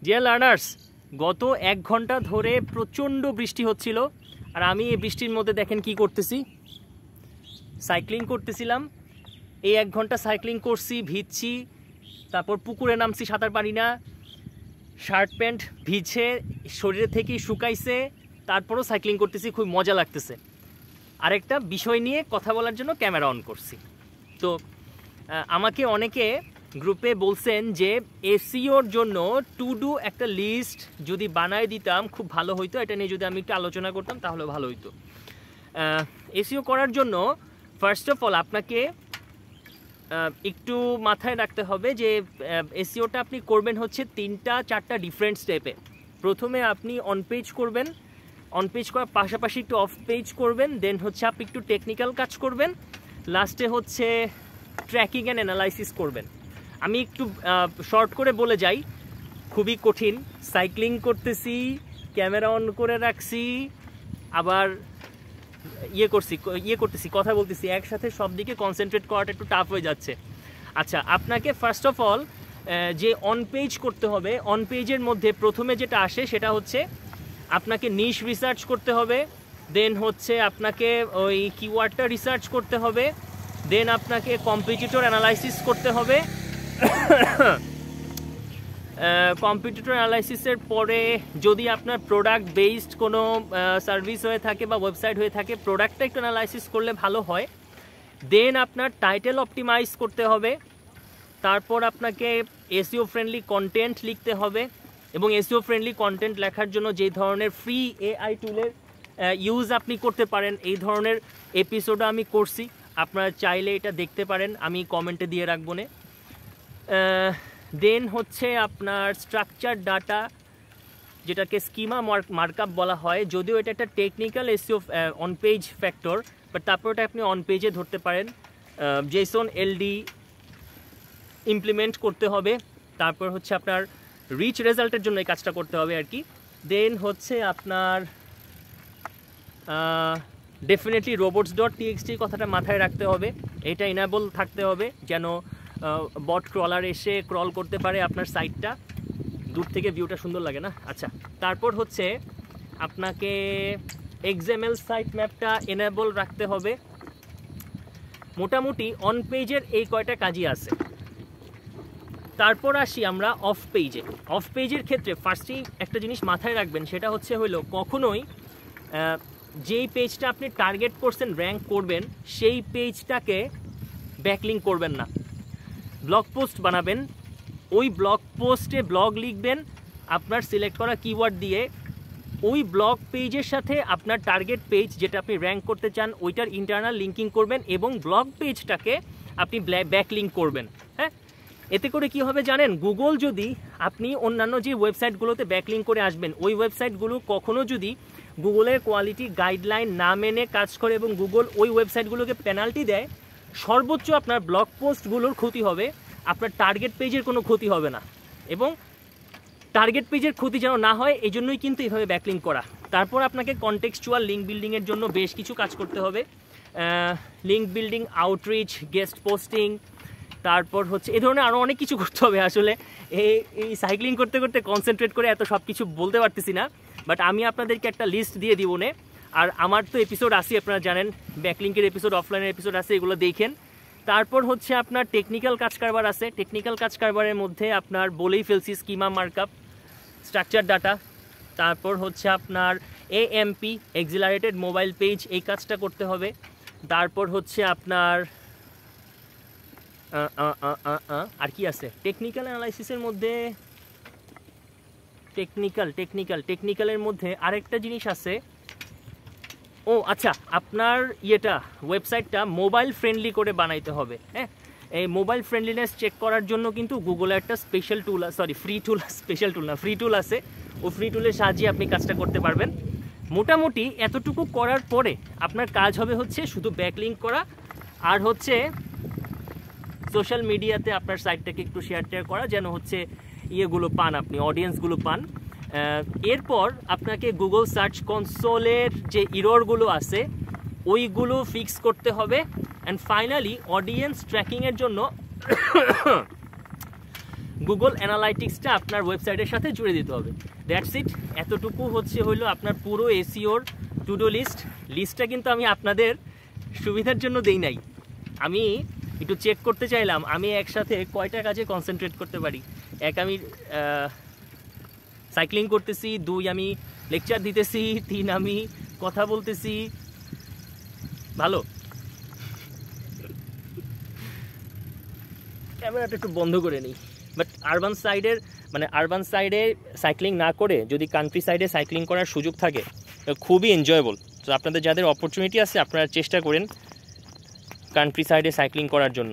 Dear learners, গত 1 ঘন্টা ধরে প্রচণ্ড বৃষ্টি হচ্ছিল, আর আমি এই বৃষ্টির মধ্যে দেখেন কি করতেছি, সাইক্লিং করতেছিলাম। এই 1 ঘন্টা সাইক্লিং করছি, ভিজছি, তারপর পুকুরে নামছি, সাঁতার পারি না, শার্ট প্যান্ট ভিজে শরীরে থেকেই শুকাইছে, তারপরও সাইক্লিং করতেছি, খুব মজা লাগতেছে। আরেকটা বিষয় নিয়ে কথা বলার জন্য ক্যামেরা অন করছি। তো আমাকে অনেকে গ্রুপে বলছেন যে এসইওর জন্য টু ডু একটা লিস্ট যদি বানায় দিতাম খুব ভালো হইতো, এটা নিয়ে যদি আমি একটু আলোচনা করতাম তাহলে ভালো হইতো। এসইও করার জন্য ফার্স্ট অফ অল আপনাকে একটু মাথায় রাখতে হবে যে এসইওটা আপনি করবেন হচ্ছে 3-4টা ডিফারেন্ট স্টেপে। প্রথমে আপনি অন পেজ করবেন, অন পেজ করার পাশাপাশি একটু অফ পেজ করবেন, দেন হচ্ছে আপনি একটু টেকনিক্যাল কাজ করবেন, লাস্টে হচ্ছে ট্র্যাকিং অ্যান্ড অ্যানালাইসিস করবেন। আমি একটু শর্ট করে বলে যাই, খুবই কঠিন। সাইক্লিং করতেছি, ক্যামেরা অন করে রাখছি, আবার ইয়ে করতেছি, কথা বলতেছি, একসাথে সব দিকে কনসেন্ট্রেট করাটা একটু টাফ হয়ে যাচ্ছে। আচ্ছা, আপনাকে ফার্স্ট অফ অল যে অন পেজ করতে হবে, অন পেজের মধ্যে প্রথমে যেটা আসে সেটা হচ্ছে আপনাকে নিশ রিসার্চ করতে হবে, দেন হচ্ছে আপনাকে ওই কিওয়ার্ডটা রিসার্চ করতে হবে, দেন আপনাকে কম্পিটিটর অ্যানালাইসিস করতে হবে। কম্পিটিটর অ্যানালাইসিসের পরে যদি আপনার প্রোডাক্ট বেসড কোনো সার্ভিস হয়ে থাকে বা ওয়েবসাইট হয়ে থাকে, প্রোডাক্টটা একটু অ্যানালাইসিস করলে ভালো হয়। দেন আপনার টাইটেল অপটিমাইজ করতে হবে, তারপর আপনাকে এসইও ফ্রেন্ডলি কন্টেন্ট লিখতে হবে, এবং এসইও ফ্রেন্ডলি কন্টেন্ট লেখার জন্য যে ধরনের ফ্রি এআই টুলের ইউজ আপনি করতে পারেন, এই ধরনের এপিসোডও আমি করছি, আপনারা চাইলে এটা দেখতে পারেন, আমি কমেন্টে দিয়ে রাখবো না। দেন হচ্ছে আপনার স্ট্রাকচার ডাটা, যেটাকে স্কিমা মার্কআপ বলা হয়, যদিও এটা একটা technical SEO on page factor, but তারপর এটা আপনি অন পেজে ধরতে পারেন। জেসন এলডি ইমপ্লিমেন্ট করতে হবে, তারপর হচ্ছে আপনার রিচ রেজাল্টের জন্য এই কাজটা করতে হবে আর কি। দেন হচ্ছে আপনার ডেফিনেটলি robots.txt কথাটা মাথায় রাখতে হবে, এটা ইনেবল থাকতে হবে যেন বট ক্রলার এসে ক্রল করতে পারে আপনার সাইটটা, দূর থেকে ভিউটা সুন্দর লাগে না। আচ্ছা, তারপর হচ্ছে আপনাকে XML সাইট ম্যাপটা এনেবল রাখতে হবে। মোটামুটি অন পেজের এই কয়টা কাজই আছে। তারপর আসি আমরা অফ পেজে। অফ পেজের ক্ষেত্রে ফার্স্টেই একটা জিনিস মাথায় রাখবেন, সেটা হচ্ছে হলো কখনোই যেই পেজটা আপনি টার্গেট করছেন র্যাঙ্ক করবেন, সেই পেজটাকে ব্যাকলিঙ্ক করবেন না। ব্লগ পোস্ট বানাবেন, ওই ব্লগ পোস্টে ব্লগ লিখবেন আপনার সিলেক্ট করা কিওয়ার্ড দিয়ে, ওই ব্লগ পেজের সাথে আপনার টার্গেট পেজ যেটা আপনি র্যাঙ্ক করতে চান ওইটার ইন্টারনাল লিঙ্কিং করবেন, এবং ব্লগ পেজটাকে আপনি ব্যাকলিঙ্ক করবেন। হ্যাঁ, এতে করে কি হবে জানেন, গুগল যদি আপনি অন্যান্য যে ওয়েবসাইটগুলোতে ব্যাকলিঙ্ক করে আসবেন, ওই ওয়েবসাইটগুলো কখনো যদি গুগলের কোয়ালিটি গাইডলাইন না মেনে কাজ করে এবং গুগল ওই ওয়েবসাইটগুলোকে পেনাল্টি দেয়, সর্বোচ্চ আপনার ব্লগ পোস্টগুলোর ক্ষতি হবে, আপনার টার্গেট পেজের কোনো ক্ষতি হবে না। এবং টার্গেট পেজের ক্ষতি যেন না হয় এই জন্যই কিন্তু এইভাবে ব্যাকলিঙ্ক করা। তারপর আপনাকে কনটেক্সচুয়াল লিঙ্ক বিল্ডিংয়ের জন্য বেশ কিছু কাজ করতে হবে, link building, outreach, guest posting, তারপর হচ্ছে এই ধরনের আরও অনেক কিছু করতে হবে। আসলে এই সাইক্লিং করতে করতে কনসেন্ট্রেট করে এত সব কিছু বলতে পারতেছি না, বাট আমি আপনাদেরকে একটা লিস্ট দিয়ে দিব নে। আর আমার তো এপিসোড আসি, আপনারা জানেন, ব্যাকলিঙ্কের এপিসোড, অফলাইনের এপিসোড আছে, এগুলো দেখেন। তারপর হচ্ছে আপনার টেকনিক্যাল কাজ কারবার আছে। টেকনিক্যাল কাজ কারবারের মধ্যে আপনার বলেই ফেলছি স্কিমা মার্কআপ, স্ট্রাকচার ডাটা, তারপর হচ্ছে আপনার AMP এক্সিলারেটেড মোবাইল পেজ, এই কাজটা করতে হবে। তারপর হচ্ছে আপনার আর কি আছে টেকনিক্যাল অ্যানালাইসিসের মধ্যে, টেকনিক্যালের মধ্যে আরেকটা জিনিস আছে। ও আচ্ছা, আপনার ওয়েবসাইটটা মোবাইল ফ্রেন্ডলি করে বানাইতে হবে। হ্যাঁ, এই মোবাইল ফ্রেন্ডলিনেস চেক করার জন্য কিন্তু গুগলের একটা স্পেশাল টুল, ফ্রি টুল আছে। ও ফ্রি টুলের সাহায্যে আপনি কাজটা করতে পারবেন। মোটামুটি এতটুকু করার পরে আপনার কাজ হবে হচ্ছে শুধু ব্যাকলিঙ্ক করা, আর হচ্ছে সোশ্যাল মিডিয়াতে আপনার সাইটটাকে একটু শেয়ার করা, যেন হচ্ছে ইয়েগুলো পান, আপনি অডিয়েন্সগুলো পান। এরপর আপনাকে গুগল সার্চ কনসোলের যে ইররগুলো আছে ওইগুলো ফিক্স করতে হবে। অ্যান্ড ফাইনালি অডিয়েন্স ট্র্যাকিংয়ের জন্য গুগল অ্যানালাইটিক্সটা আপনার ওয়েবসাইটের সাথে জুড়ে দিতে হবে। That's it. এতটুকু হলো আপনার পুরো এসইওর টু ডু লিস্টটা কিন্তু আমি আপনাদের সুবিধার জন্য দেই নাই। আমি একটু চেক করতে চাইলাম আমি একসাথে কয়টা কাজে কনসেন্ট্রেট করতে পারি। এক, আমি সাইক্লিং করতেছি, 2 আমি লেকচার দিতেছি, 3 আমি কথা বলতেছি। ভালো, ক্যামেরাটা একটু বন্ধ করে নিই। বাট আরবান সাইডে সাইক্লিং না করে যদি কান্ট্রি সাইডে সাইক্লিং করার সুযোগ থাকে খুবই এনজয়েবল। তো আপনাদের যাদের অপরচুনিটি আছে আপনারা চেষ্টা করেন কান্ট্রি সাইডে সাইক্লিং করার জন্য।